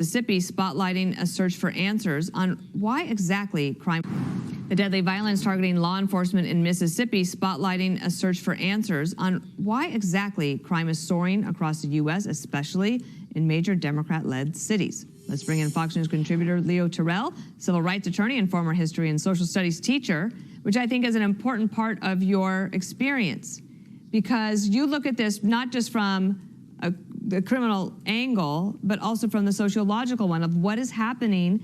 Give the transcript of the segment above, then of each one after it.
Mississippi, spotlighting a search for answers on why exactly crime. The deadly violence targeting law enforcement in Mississippi, spotlighting a search for answers on why exactly crime is soaring across the U.S., especially in major Democrat-led cities. Let's bring in Fox News contributor Leo Terrell, civil rights attorney and former history and social studies teacher, which I think is an important part of your experience, because you look at this not just from the criminal angle, but also from the sociological one of what is happening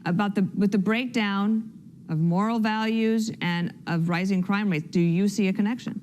with the breakdown of moral values and of rising crime rates. Do you see a connection?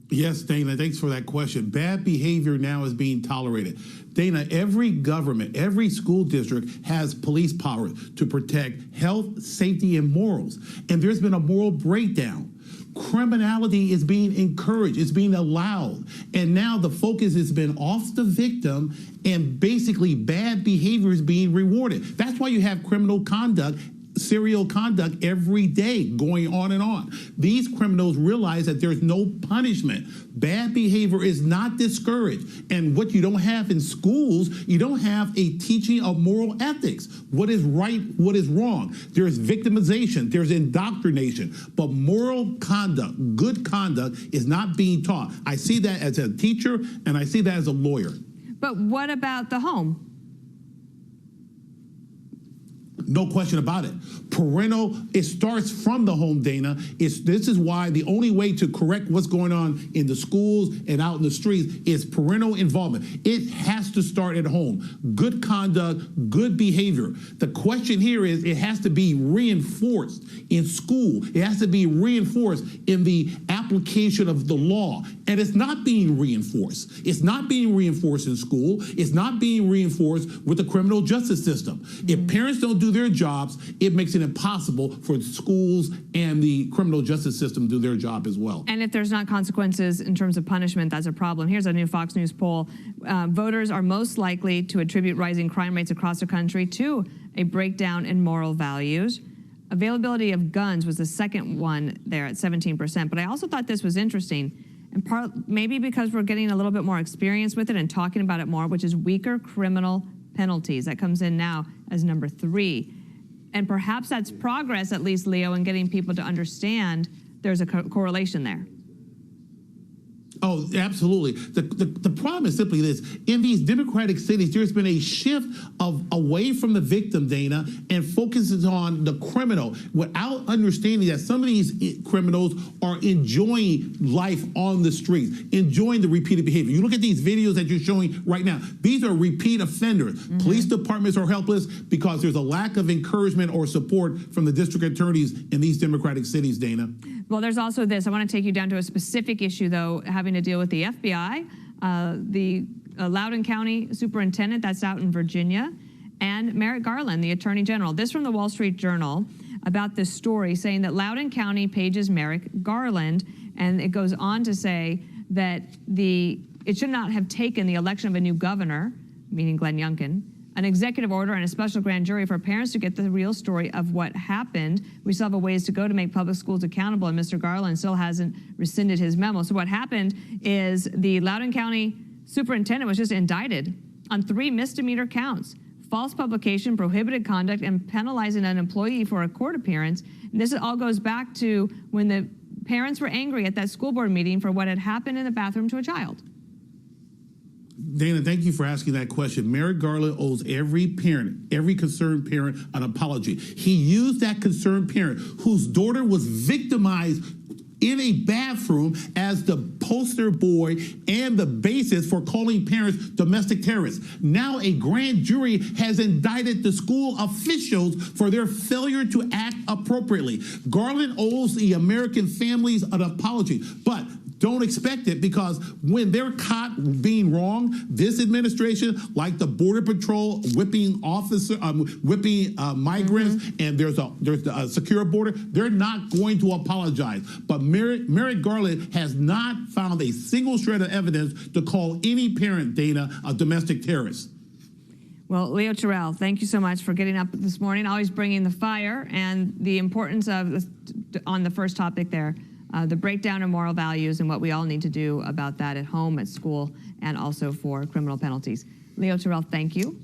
Yes, Dana, thanks for that question. Bad behavior now is being tolerated. Dana, every government, every school district has police power to protect health, safety, and morals. And there's been a moral breakdown. Criminality is being encouraged, it's being allowed. And now the focus has been off the victim and basically bad behavior is being rewarded. That's why you have criminal conduct, serial conduct every day going on and on. These criminals realize that there's no punishment. Bad behavior is not discouraged. And what you don't have in schools, you don't have a teaching of moral ethics. What is right, what is wrong. There's victimization, there's indoctrination, but moral conduct, good conduct is not being taught. I see that as a teacher and I see that as a lawyer. But what about the home? No question about it. It starts from the home, Dana. This is why the only way to correct what's going on in the schools and out in the streets is parental involvement. It has to start at home. Good conduct, good behavior. The question here is it has to be reinforced in school. It has to be reinforced in the application of the law. And it's not being reinforced. It's not being reinforced in school. It's not being reinforced with the criminal justice system. If parents don't do their jobs, it makes it impossible for schools and the criminal justice system to do their job as well. And if there's not consequences in terms of punishment, that's a problem. Here's a new Fox News poll. Voters are most likely to attribute rising crime rates across the country to a breakdown in moral values. Availability of guns was the second one there at 17%. But I also thought this was interesting, and maybe because we're getting a little bit more experience with it and talking about it more, which is weaker criminal penalties. That comes in now as number 3. And perhaps that's progress, at least, Leo, in getting people to understand there's a correlation there. Oh, absolutely. The problem is simply this. In these democratic cities, there's been a shift away from the victim, Dana, and focuses on the criminal without understanding that some of these criminals are enjoying life on the streets, enjoying the repeated behavior. You look at these videos that you're showing right now. These are repeat offenders. Police departments are helpless because there's a lack of encouragement or support from the district attorneys in these democratic cities, Dana. Well, there's also this. I want to take you down to a specific issue, though, having to deal with the FBI, the Loudoun County superintendent, that's out in Virginia, and Merrick Garland, the attorney general. This from the Wall Street Journal about this story saying that Loudoun County pages Merrick Garland, and it goes on to say that it should not have taken the election of a new governor, meaning Glenn Youngkin, an executive order and a special grand jury for parents to get the real story of what happened. We still have a ways to go to make public schools accountable, and Mr. Garland still hasn't rescinded his memo. So what happened is the Loudoun County superintendent was just indicted on 3 misdemeanor counts: false publication, prohibited conduct, and penalizing an employee for a court appearance. And this all goes back to when the parents were angry at that school board meeting for what had happened in the bathroom to a child. Dana, thank you for asking that question. Merrick Garland owes every parent, every concerned parent, an apology. He used that concerned parent whose daughter was victimized in a bathroom as the poster boy and the basis for calling parents domestic terrorists. Now a grand jury has indicted the school officials for their failure to act appropriately. Garland owes the American families an apology, but don't expect it, because when they're caught being wrong, this administration, like the Border Patrol whipping migrants, and there's a secure border, they're not going to apologize. But Merrick Garland has not found a single shred of evidence to call any parent, Dana, a domestic terrorist. Well, Leo Terrell, thank you so much for getting up this morning, always bringing the fire and the importance of, on the first topic there, the breakdown of moral values and what we all need to do about that at home, at school, and also for criminal penalties. Leo Terrell, thank you.